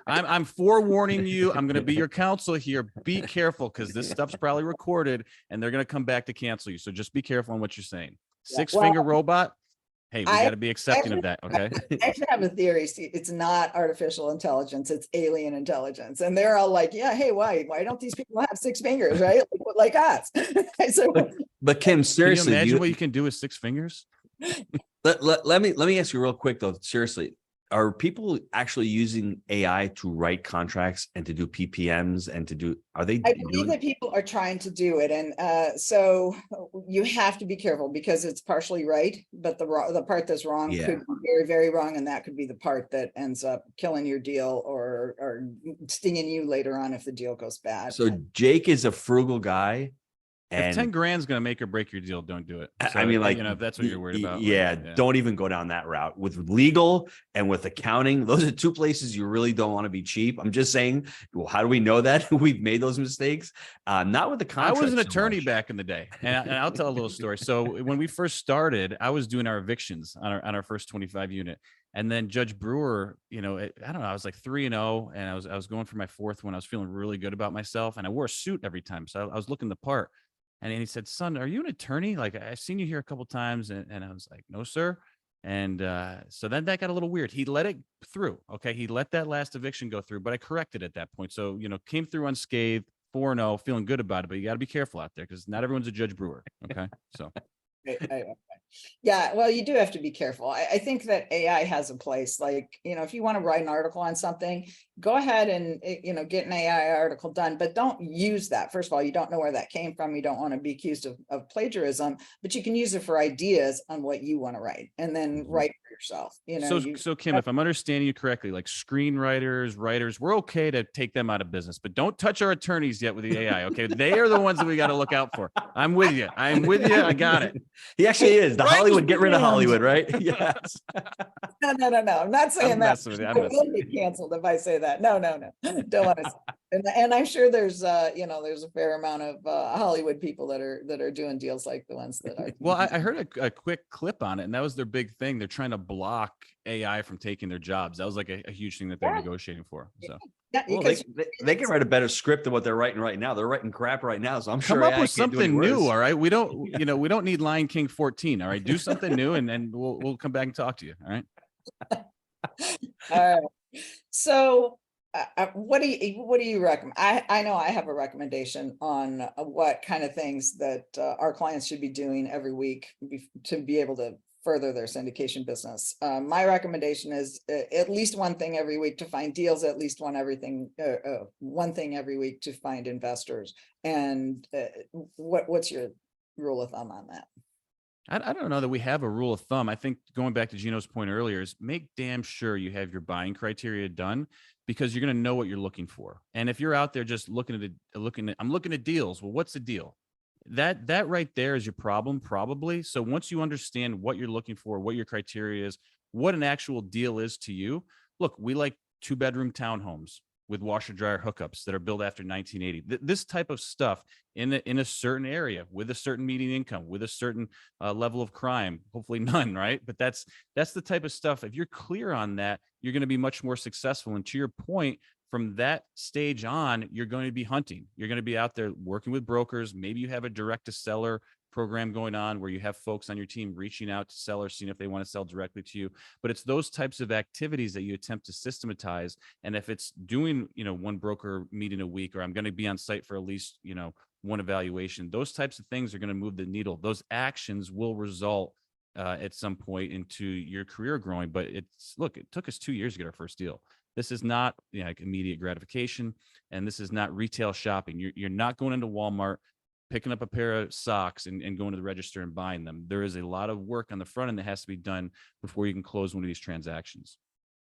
I'm forewarning you. I'm going to be your counsel here. Be careful because this stuff's probably recorded and they're going to come back to cancel you. So just be careful on what you're saying. 6-finger robot. Hey, we got to be accepting of that, okay? I actually have a theory. See, it's not artificial intelligence, it's alien intelligence. And they're all like, yeah, hey, why don't these people have 6 fingers, right? Like us. So, but Kim, seriously, can you imagine what you can do with 6 fingers? Let me ask you real quick though, seriously. Are people actually using AI to write contracts and to do PPMs and to do, I believe that people are trying to do it. And so you have to be careful because it's partially right, but the part that's wrong could be very, very wrong. And that could be the part that ends up killing your deal or stinging you later on if the deal goes bad. So Jake is a frugal guy. And if 10 grand is going to make or break your deal, don't do it. So, I mean, like, if that's what you're worried about. Yeah, don't even go down that route with legal and with accounting. Those are 2 places you really don't want to be cheap. I'm just saying, well, how do we know that we've made those mistakes? Not with the contract. I was an attorney back in the day, and I'll tell a little story. So when we first started, I was doing our evictions on our first 25 unit. And then Judge Brewer, I don't know, I was like 3-0 and I was going for my 4th one. I was feeling really good about myself and I wore a suit every time. So I was looking the part. And he said, son, are you an attorney? Like, I've seen you here a couple of times. And I was like, no, sir. And so then that got a little weird. He let it through. Okay. He let that last eviction go through, but I corrected at that point. So, came through unscathed, 4-0, feeling good about it. But you got to be careful out there because not everyone's a Judge Brewer. Okay. So. Yeah, well, you do have to be careful. I think that AI has a place. Like, if you want to write an article on something, go ahead and, get an AI article done, but don't use that. First of all, you don't know where that came from. You don't want to be accused of plagiarism, but you can use it for ideas on what you want to write and then write for yourself. So Kim, if I'm understanding you correctly, like screenwriters, writers, we're okay to take them out of business, but don't touch our attorneys yet with the AI. Okay. They are the ones that we got to look out for. I'm with you. I got it. He actually is. The Hollywood, get rid of Hollywood, right? Yes. No. I'm not saying that. I will get canceled if I say that. No. Don't want to. And I'm sure there's there's a fair amount of Hollywood people that are doing deals like the ones that are. Well, I heard a quick clip on it, and that was their big thing. They're trying to block AI from taking their jobs. That was like a huge thing that they're Yeah. negotiating for. So Yeah, Well, because they can write a better script than what they're writing right now. They're writing crap right now, so I'm come sure up AI with can't do any something new. worse. All right. We don't, we don't need Lion King 14. All right. Do something new, and we'll come back and talk to you. All right. all right. So what do you recommend? I know I have a recommendation on what kind of things that our clients should be doing every week to be able to further their syndication business. My recommendation is at least one thing every week to find deals, at least one thing every week to find investors. And what's your rule of thumb on that? I don't know that we have a rule of thumb. I think going back to Gino's point earlier is make damn sure you have your buying criteria done, because you're going to know what you're looking for. And if you're out there just looking at I'm looking at deals. Well, what's the deal? That right there is your problem, probably. So once you understand what you're looking for, what your criteria is, what an actual deal is to you. Look, we like 2-bedroom townhomes with washer dryer hookups that are built after 1980. This type of stuff in a certain area with a certain median income, with a certain level of crime, hopefully none, right? But that's the type of stuff. If you're clear on that, you're going to be much more successful. And to your point, from that stage on, you're going to be hunting. You're going to be out there working with brokers. Maybe you have a direct to seller program going on where you have folks on your team reaching out to sellers, seeing if they want to sell directly to you. But it's those types of activities that you attempt to systematize. And if it's doing, one broker meeting a week, or I'm going to be on site for at least, one evaluation, those types of things are going to move the needle. Those actions will result at some point into your career growing. But it took us 2 years to get our first deal. This is not like immediate gratification, and this is not retail shopping. You're not going into Walmart, picking up a pair of socks and going to the register and buying them. There is a lot of work on the front end that has to be done before you can close one of these transactions.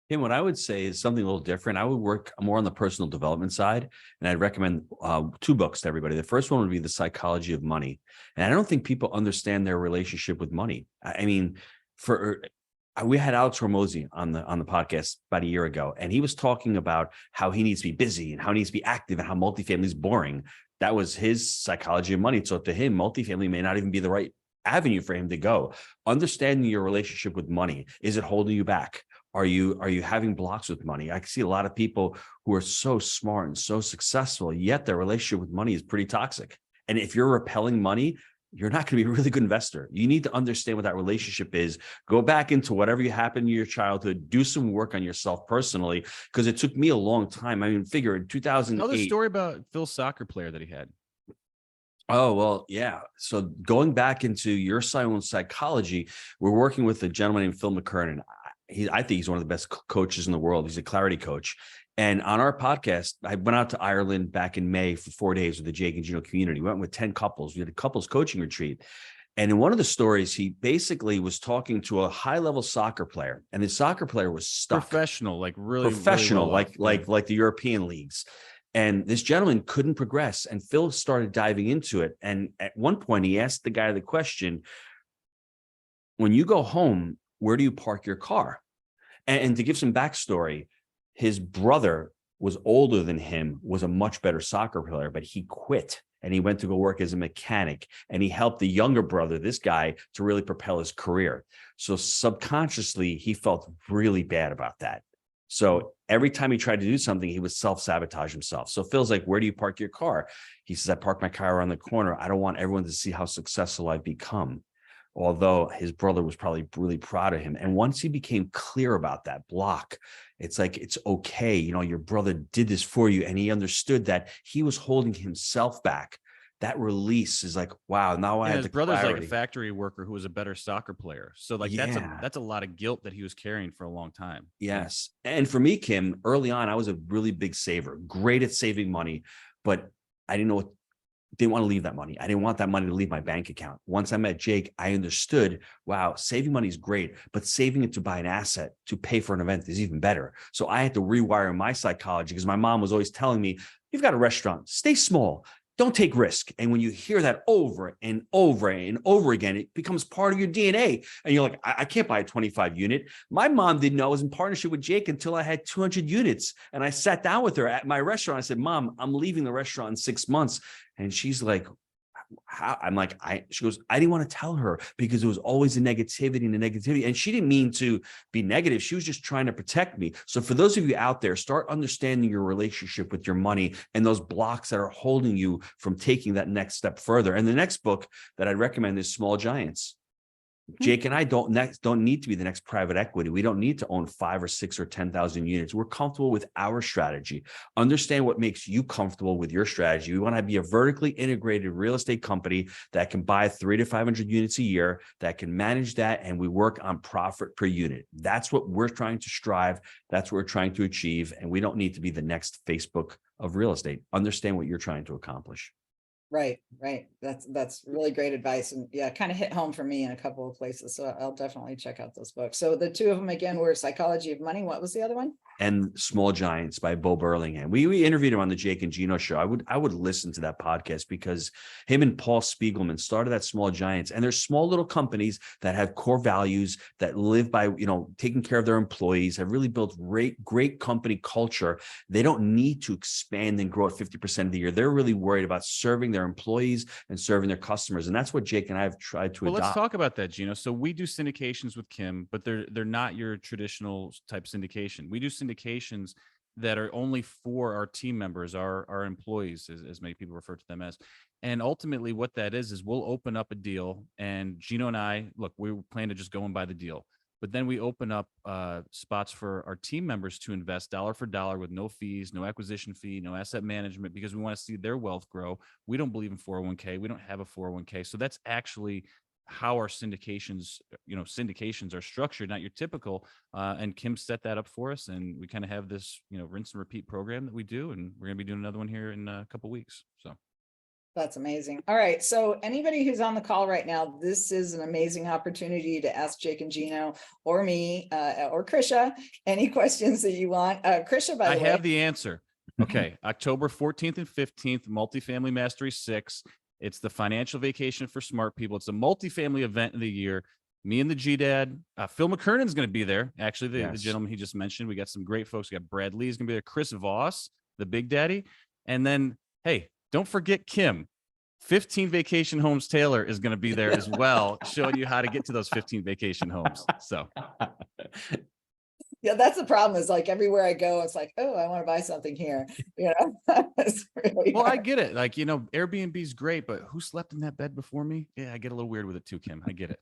Tim, what I would say is something a little different. I would work more on the personal development side, and I'd recommend 2 books to everybody. The first one would be The Psychology of Money. And I don't think people understand their relationship with money. I mean, we had Alex Hormozy on the podcast about a year ago, and he was talking about how he needs to be busy and how he needs to be active and how multifamily is boring. That was his psychology of money. So to him, multifamily may not even be the right avenue for him to go. Understanding your relationship with money. Is it holding you back? Are you having blocks with money? I see a lot of people who are so smart and so successful, yet their relationship with money is pretty toxic. And if you're repelling money, you're not going to be a really good investor. You need to understand what that relationship is. Go back into whatever happened in your childhood. Do some work on yourself personally, because it took me a long time. I mean, figure in 2008. Tell the story about Phil's soccer player that he had. Oh, well, yeah. So going back into your own psychology, we're working with a gentleman named Phil McKernan. I think he's one of the best coaches in the world. He's a clarity coach. And on our podcast, I went out to Ireland back in May for 4 days with the Jake and Gino community. We went with 10 couples. We had a couples coaching retreat. And in one of the stories, he basically was talking to a high-level soccer player, and his soccer player was stuck. Professional, like really professional, really like the European leagues. And this gentleman couldn't progress. And Phil started diving into it. And at one point, he asked the guy the question, when you go home, where do you park your car? And to give some backstory, his brother was older than him, was a much better soccer player, but he quit and he went to go work as a mechanic, and he helped the younger brother, this guy, to really propel his career. So subconsciously, he felt really bad about that. So every time he tried to do something, he would self-sabotage himself. So Phil's like, where do you park your car? He says, I park my car around the corner. I don't want everyone to see how successful I've become. Although his brother was probably really proud of him. And once he became clear about that block, it's like, it's okay. Your brother did this for you. And he understood that he was holding himself back. That release is like, wow, now I have his the brother's clarity. like a factory worker who was a better soccer player. So like that's a lot of guilt that he was carrying for a long time. Yes. And for me, Kim, early on, I was a really big saver, great at saving money, but I didn't want to leave that money. I didn't want that money to leave my bank account. Once I met Jake, I understood, wow, saving money is great, but saving it to buy an asset, to pay for an event is even better. So I had to rewire my psychology, because my mom was always telling me, you've got a restaurant, stay small. don't take risk. And when you hear that over and over and over again, it becomes part of your DNA. And you're like, I can't buy a 25 unit. My mom didn't know I was in partnership with Jake until I had 200 units. And I sat down with her at my restaurant. I said, Mom, I'm leaving the restaurant in 6 months. And she's like, how? I'm like, she goes, I didn't want to tell her because it was always the negativity. And she didn't mean to be negative. She was just trying to protect me. So for those of you out there, start understanding your relationship with your money and those blocks that are holding you from taking that next step further. And the next book that I'd recommend is Small Giants. Jake and I don't need to be the next private equity. We don't need to own 5 or 6 or 10,000 units. We're comfortable with our strategy. Understand what makes you comfortable with your strategy. We want to be a vertically integrated real estate company that can buy 300 to 500 units a year, that can manage that, and we work on profit per unit. That's what we're trying to strive. That's what we're trying to achieve. And we don't need to be the next Facebook of real estate. Understand what you're trying to accomplish. Right. That's really great advice. And yeah, kind of hit home for me in a couple of places. So I'll definitely check out those books. So the two of them again were Psychology of Money. What was the other one? And Small Giants by Bo Burlingham. We interviewed him on the Jake and Gino show. I would listen to that podcast because him and Paul Spiegelman started that Small Giants, and they're small little companies that have core values, that live by, taking care of their employees, have really built great company culture. They don't need to expand and grow at 50% of the year. They're really worried about serving their employees and serving their customers. And that's what Jake and I have tried to adopt. Let's talk about that, Gino. So we do syndications with Kim, but they're not your traditional type syndication. We do syndications that are only for our team members, our employees, as many people refer to them as. And ultimately what that is we'll open up a deal, and Gino and I, look, we plan to just go and buy the deal. But then we open up spots for our team members to invest dollar for dollar with no fees, no acquisition fee, no asset management, because we want to see their wealth grow. We don't believe in 401k. We don't have a 401k. So that's actually how our syndications are structured, not your typical. And Kim set that up for us. And we kind of have this, rinse and repeat program that we do. And we're going to be doing another one here in a couple of weeks. So. That's amazing. All right. So anybody who's on the call right now, this is an amazing opportunity to ask Jake and Gino or me or Krisha any questions that you want. Krisha, by the way. I have the answer. Okay. October 14th and 15th, Multifamily Mastery 6. It's the financial vacation for smart people. It's a multifamily event of the year. Me and the G-Dad. Phil McKernan's going to be there. Actually, the gentleman he just mentioned. We got some great folks. We got Brad Lee's going to be there. Chris Voss, the Big Daddy. And then, hey, don't forget Kim. 15 Vacation Homes Taylor is going to be there as well, showing you how to get to those 15 vacation homes. So, yeah, that's the problem. Is like everywhere I go, it's like, oh, I want to buy something here. It's really well, hard. I get it. Like, Airbnb is great, but who slept in that bed before me? Yeah, I get a little weird with it too, Kim. I get it.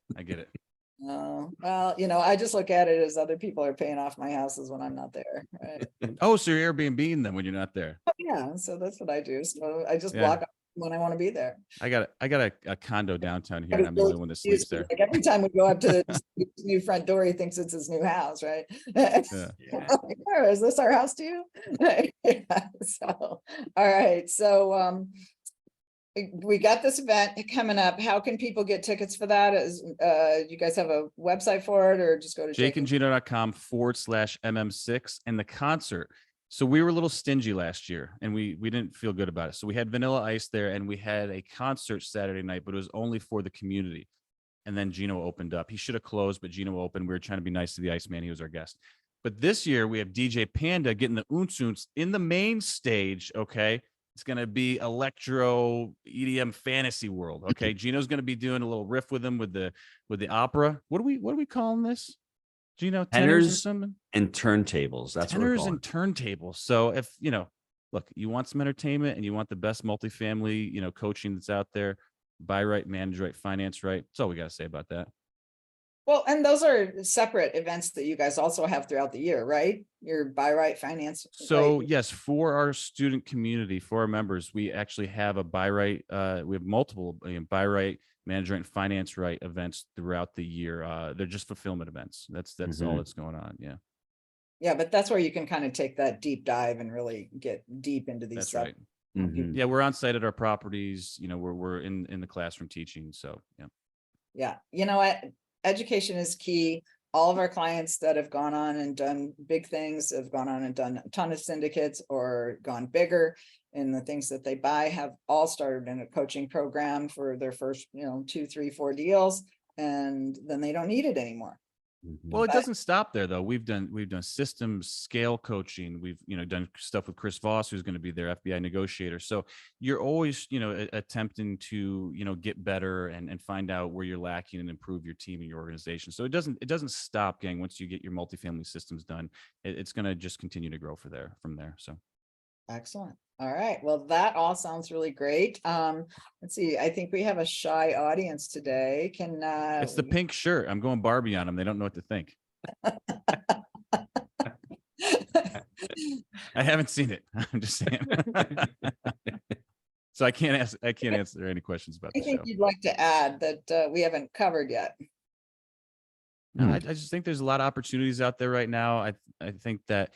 Oh, well, I just look at it as other people are paying off my houses when I'm not there. Right? Oh, so you're Airbnb-ing them when you're not there. Yeah, so that's what I do. So I just block off when I want to be there. I got a condo downtown here, and I'm the only one that sleeps there. Like every time we go up to his new front door, he thinks it's his new house, right? Yeah. Like, oh, is this our house too? So, all right. So we got this event coming up. How can people get tickets for that? You guys have a website for it, or just go to jakeandgino.com/mm6 and the concert. So we were a little stingy last year, and we didn't feel good about it. So we had Vanilla Ice there, and we had a concert Saturday night, but it was only for the community. And then Gino opened up. He should have closed, but Gino opened. We were trying to be nice to the Iceman. He was our guest. But this year we have DJ Panda getting the oons in the main stage. Okay. It's going to be electro EDM fantasy world. Okay. Gino's going to be doing a little riff with him with the opera. What are we calling this? Gino, tenors or something? And turntables. That's tenors what we're and turntables. So if, look, you want some entertainment and you want the best multifamily, coaching that's out there, buy right, manage right, finance right. That's all we got to say about that. Well, and those are separate events that you guys also have throughout the year, right? Your buy right finance. So right? yes, for our student community, for our members, we actually have a buy right. We have multiple buy right, manage right, and finance right events throughout the year. They're just fulfillment events. That's all that's going on. Yeah. Yeah, but that's where you can kind of take that deep dive and really get deep into these. That's right. Mm-hmm. Yeah, we're on site at our properties. We're in the classroom teaching. So yeah. Yeah, you know what? Education is key. all of our clients that have gone on and done big things have gone on and done a ton of syndicates or gone bigger. And the things that they buy have all started in a coaching program for their first, 2, 3, 4 deals. And then they don't need it anymore. Well, it doesn't stop there though. We've done systems scale coaching. We've, done stuff with Chris Voss, who's going to be their FBI negotiator. So you're always, attempting to, get better and find out where you're lacking and improve your team and your organization. So it doesn't stop, gang. Once you get your multifamily systems done, it's going to just continue to grow from there. So. Excellent. All right. Well, that all sounds really great. Let's see. I think we have a shy audience today. It's the pink shirt. I'm going Barbie on them. They don't know what to think. I haven't seen it. I'm just saying. So I can't answer any questions about I the think show. you'd like to add that we haven't covered yet. No, I just think there's a lot of opportunities out there right now. I think that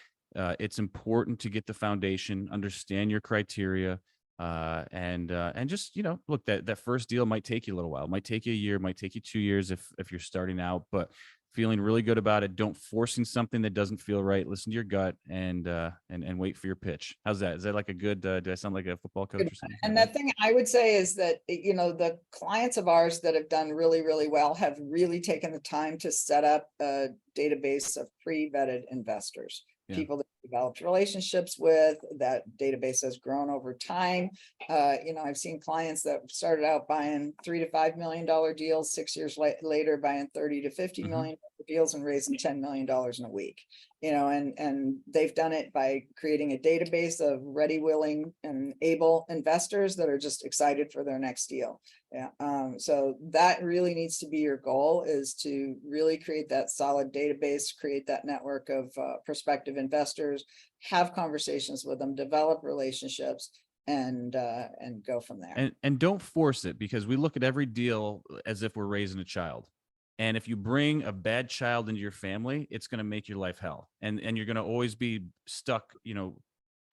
it's important to get the foundation, understand your criteria, and just, look, that first deal might take you a little while. It might take you a year, might take you 2 years if you're starting out, but feeling really good about it. Don't forcing something that doesn't feel right. Listen to your gut and wait for your pitch. How's that? Is that like a good, do I sound like a football coach or something? And the thing I would say is that, the clients of ours that have done really, really well have really taken the time to set up a database of pre-vetted investors. Yeah. People that developed relationships with. That database has grown over time. I've seen clients that started out buying $3 to $5 million deals, 6 years later buying 30 to 50 million deals and raising $10 million in a week. And they've done it by creating a database of ready, willing, and able investors that are just excited for their next deal. Yeah. So that really needs to be your goal, is to really create that solid database, create that network of prospective investors, have conversations with them, develop relationships, and go from there. And don't force it, because we look at every deal as if we're raising a child. And if you bring a bad child into your family, it's going to make your life hell. And you're going to always be stuck,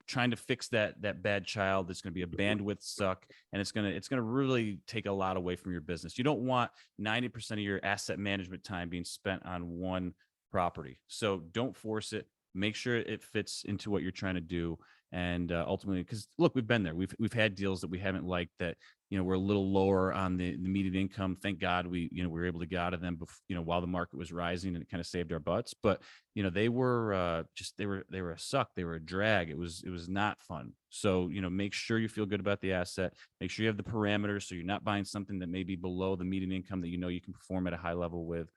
trying to fix that bad child. It's going to be a bandwidth suck, and it's going to really take a lot away from your business. You don't want 90% of your asset management time being spent on one property. So don't force it. Make sure it fits into what you're trying to do. And ultimately, because look, we've been there. We've had deals that we haven't liked, that we're a little lower on the median income. Thank God we were able to get out of them while the market was rising, and it kind of saved our butts. But they were they were a suck. They were a drag. It was not fun. So make sure you feel good about the asset. Make sure you have the parameters, so you're not buying something that may be below the median income that you can perform at a high level with,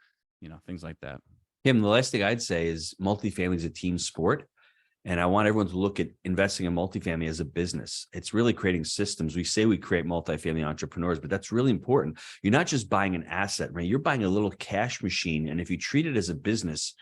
things like that. Kim, the last thing I'd say is multifamily is a team sport. And I want everyone to look at investing in multifamily as a business. It's really creating systems. We say we create multifamily entrepreneurs, but that's really important. You're not just buying an asset, right? You're buying a little cash machine. And if you treat it as a business,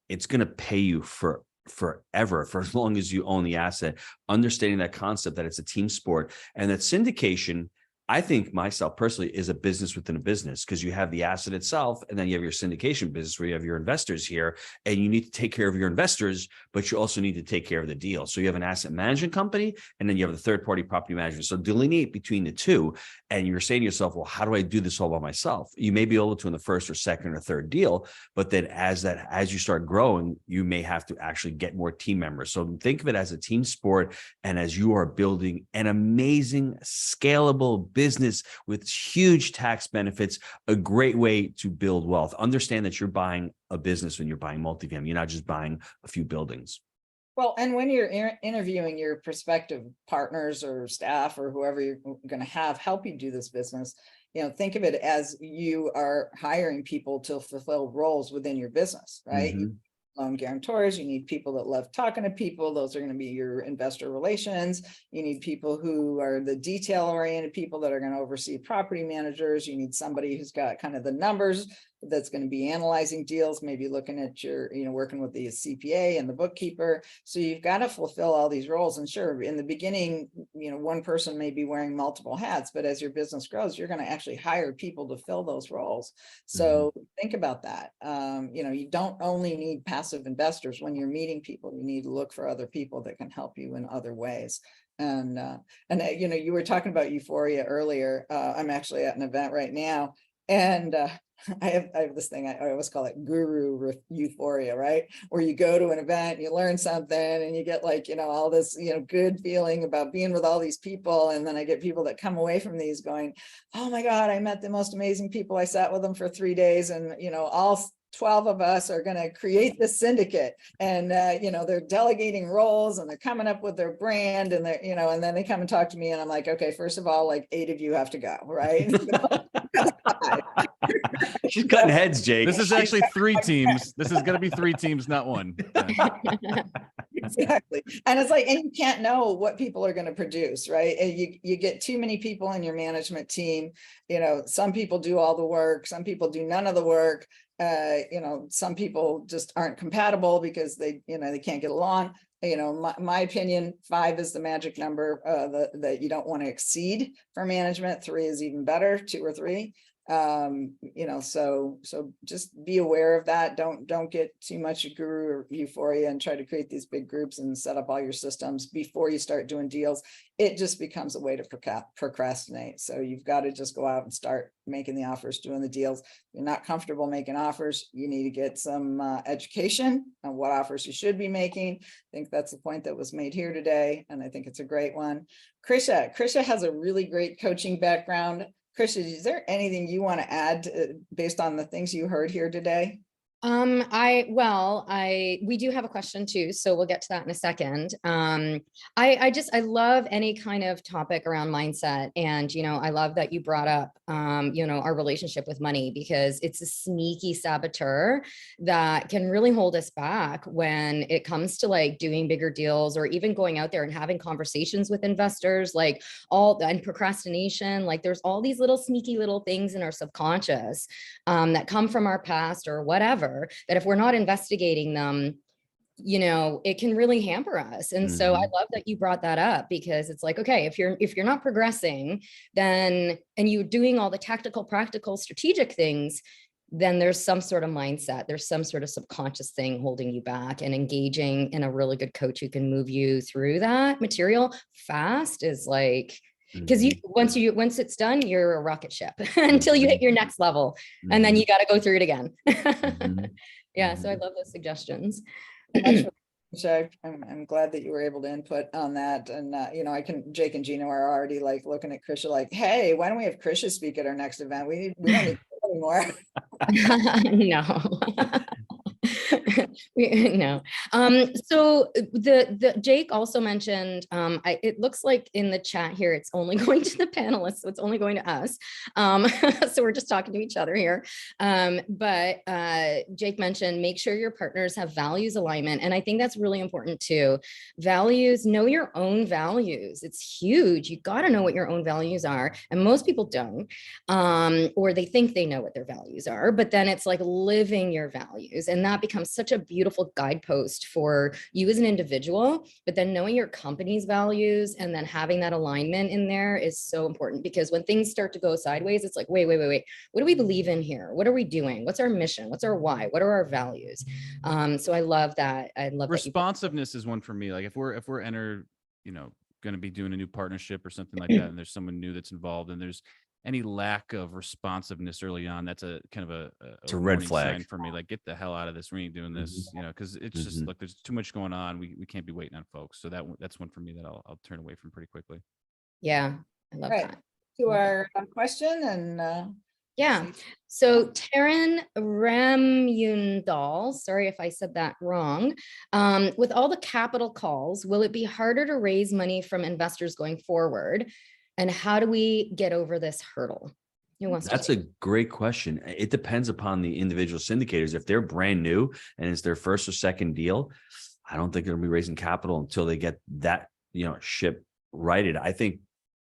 it's going to pay you forever, for as long as you own the asset. Understanding that concept, that it's a team sport, and that syndication, I think myself personally, is a business within a business, because you have the asset itself, and then you have your syndication business where you have your investors here, and you need to take care of your investors, but you also need to take care of the deal. So you have an asset management company, and then you have the third-party property management. So delineate between the two, and you're saying to yourself, well, how do I do this all by myself? You may be able to in the first or second or third deal, but then as you start growing, you may have to actually get more team members. So think of it as a team sport, and as you are building an amazing, scalable business with huge tax benefits, a great way to build wealth. Understand that you're buying a business when you're buying multifamily. You're not just buying a few buildings. Well, and when you're interviewing your prospective partners or staff or whoever you're going to have help you do this business, think of it as you are hiring people to fulfill roles within your business, right? Mm-hmm. Loan guarantors, you need people that love talking to people. Those are going to be your investor relations. You need people who are the detail oriented people that are going to oversee property managers. You need somebody who's got kind of the numbers, that's going to be analyzing deals, maybe looking at your, working with the CPA and the bookkeeper. So you've got to fulfill all these roles. And sure, in the beginning, one person may be wearing multiple hats, but as your business grows, you're going to actually hire people to fill those roles. So think about that. You don't only need passive investors when you're meeting people. You need to look for other people that can help you in other ways. And you were talking about euphoria earlier. I'm actually at an event right now. And I have this thing, I always call it guru euphoria, right? Where you go to an event, you learn something and you get like, all this, good feeling about being with all these people. And then I get people that come away from these going, oh my God, I met the most amazing people. I sat with them for 3 days and, all 12 of us are going to create this syndicate, and they're delegating roles and they're coming up with their brand, and they're and then they come and talk to me and I'm like, okay, first of all, like 8 of you have to go, right? She's cutting heads, Jake. This is actually 3 teams. This is going to be 3 teams, not 1. Yeah. Exactly. And it's like, and you can't know what people are going to produce, right? And you get too many people in your management team. Some people do all the work, some people do none of the work. Some people just aren't compatible because they can't get along. My opinion, 5 is the magic number that you don't want to exceed for management. 3 is even better, 2 or 3. So just be aware of that. Don't get too much guru euphoria and try to create these big groups and set up all your systems before you start doing deals. It just becomes a way to procrastinate. So you've got to just go out and start making the offers, doing the deals. If you're not comfortable making offers, you need to get some education on what offers you should be making. I think that's the point that was made here today, and I think it's a great one. Krisha has a really great coaching background. Krisha, is there anything you want to add based on the things you heard here today? We do have a question too, so we'll get to that in a second. I love any kind of topic around mindset. And, I love that you brought up, our relationship with money, because it's a sneaky saboteur that can really hold us back when it comes to like doing bigger deals or even going out there and having conversations with investors, and procrastination. Like there's all these little sneaky little things in our subconscious that come from our past or whatever, that if we're not investigating them, it can really hamper us. And so I love that you brought that up, because it's like, okay, if you're not progressing, then, and you're doing all the tactical, practical, strategic things, then there's some sort of mindset, there's some sort of subconscious thing holding you back. And engaging in a really good coach who can move you through that material fast is like, because once it's done, you're a rocket ship until you hit your next level, and then you got to go through it again. Yeah, so I love those suggestions. I'm glad that you were able to input on that. And Jake and Gino are already like looking at Krisha like, hey, why don't we have Krisha speak at our next event? We don't need anymore. No. No. So the Jake also mentioned, it looks like in the chat here, it's only going to the panelists, so it's only going to us. So we're just talking to each other here. But Jake mentioned, make sure your partners have values alignment. And I think that's really important too. Values, know your own values. It's huge. You got to know what your own values are. And most people don't, or they think they know what their values are, but then it's like living your values. And that becomes such a beautiful guidepost for you as an individual, but then knowing your company's values and then having that alignment in there is so important, because when things start to go sideways, it's like, wait, what do we believe in here? What are we doing? What's our mission? What's our why? What are our values? So I love that. I love responsiveness is one for me. Like if we're going to be doing a new partnership or something like that, and there's someone new that's involved, and there's any lack of responsiveness early on, that's a kind of a red flag sign for me. Like, get the hell out of this. We ain't doing this, because it's just like, there's too much going on. We can't be waiting on folks. So that's one for me that I'll turn away from pretty quickly. Yeah, I love that. To our question and yeah. So Taryn Ramyundal, sorry if I said that wrong. With all the capital calls, will it be harder to raise money from investors going forward? And how do we get over this hurdle? That's a great question. It depends upon the individual syndicators. If they're brand new and it's their first or second deal, I don't think they're going to be raising capital until they get that, ship righted. I think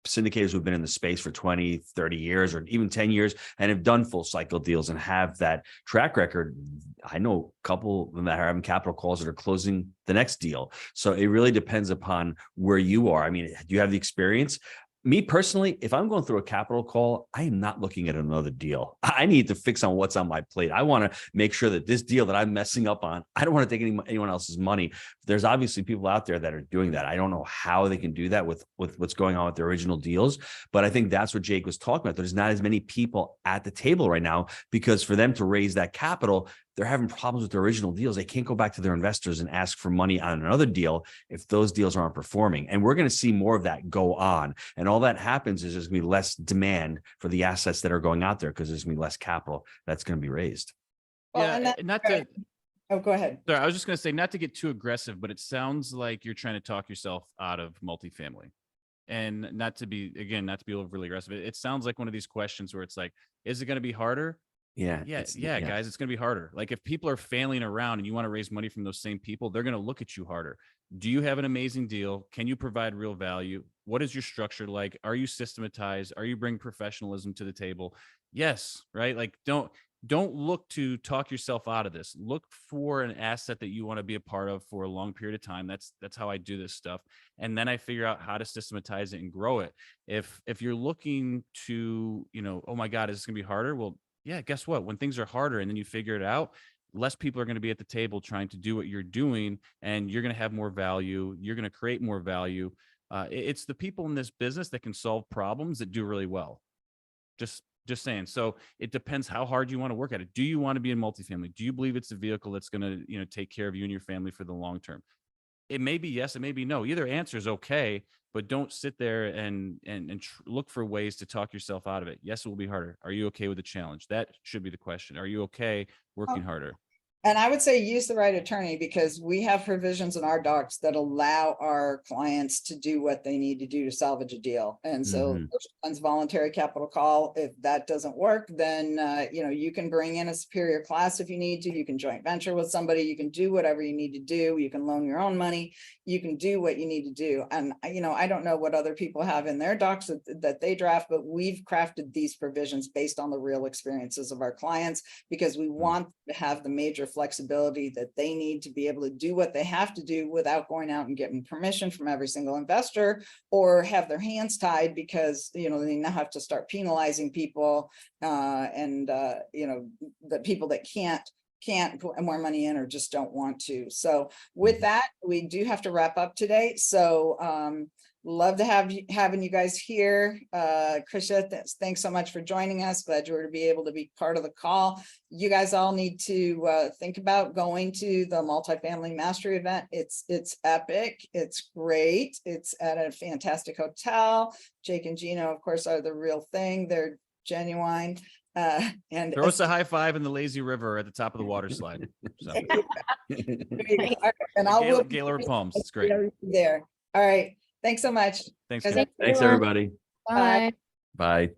syndicators who've been in the space for 20, 30 years, or even 10 years and have done full cycle deals and have that track record. I know a couple of them that are having capital calls that are closing the next deal. So it really depends upon where you are. I mean, do you have the experience? me personally, if I'm going through a capital call, I am not looking at another deal. I need to fix on what's on my plate. I want to make sure that this deal that I'm messing up on, I don't want to take anyone else's money. There's obviously people out there that are doing that. I don't know how they can do that with what's going on with the original deals, but I think that's what Jake was talking about. There's not as many people at the table right now because for them to raise that capital, they're having problems with the original deals. They can't go back to their investors and ask for money on another deal if those deals aren't performing. And we're going to see more of that go on. And all that happens is there's going to be less demand for the assets that are going out there because there's going to be less capital that's going to be raised. Well, Yeah, and that- not to. Oh, go ahead. Sorry, I was just going to say, not to get too aggressive, but it sounds like you're trying to talk yourself out of multifamily, and not to be overly aggressive. It sounds like one of these questions where it's like, is it going to be harder? Yeah. Yeah, guys, it's going to be harder. Like if people are failing around and you want to raise money from those same people, they're going to look at you harder. Do you have an amazing deal? Can you provide real value? What is your structure like? Are you systematized? Are you bringing professionalism to the table? Yes, right? Like don't look to talk yourself out of this. Look for an asset that you want to be a part of for a long period of time. That's how I do this stuff. And then I figure out how to systematize it and grow it. If you're looking to, oh my God, is this going to be harder? Well, yeah, guess what? When things are harder and then you figure it out, less people are going to be at the table trying to do what you're doing, and you're going to have more value. You're going to create more value. It's the people in this business that can solve problems that do really well. Just saying. So it depends how hard you want to work at it. Do you want to be in multifamily? Do you believe it's a vehicle that's going to, take care of you and your family for the long term? It may be yes, it may be no. Either answer is okay, but don't sit there and look for ways to talk yourself out of it. Yes, it will be harder. Are you okay with the challenge? That should be the question. Are you okay working harder? And I would say use the right attorney, because we have provisions in our docs that allow our clients to do what they need to do to salvage a deal. And so there's voluntary capital call. If that doesn't work, then, you can bring in a superior class if you need to. You can joint venture with somebody. You can do whatever you need to do. You can loan your own money. You can do what you need to do. And, I don't know what other people have in their docs that they draft, but we've crafted these provisions based on the real experiences of our clients, because we want to have the major flexibility that they need to be able to do what they have to do without going out and getting permission from every single investor, or have their hands tied because, they now have to start penalizing people and the people that can't put more money in or just don't want to. So with that, we do have to wrap up today. So love to having you guys here. Krisha, thanks so much for joining us. Glad you were to be able to be part of the call. You guys all need to think about going to the multifamily mastery event. It's epic. It's great. It's at a fantastic hotel. Jake and Gino, of course, are the real thing. They're genuine. And throw us a high five in the lazy river at the top of the water slide. So. And I'll Gaylord Palms. It's great. There. All right. Thanks so much. Thanks. Thanks, everybody. Bye. Bye.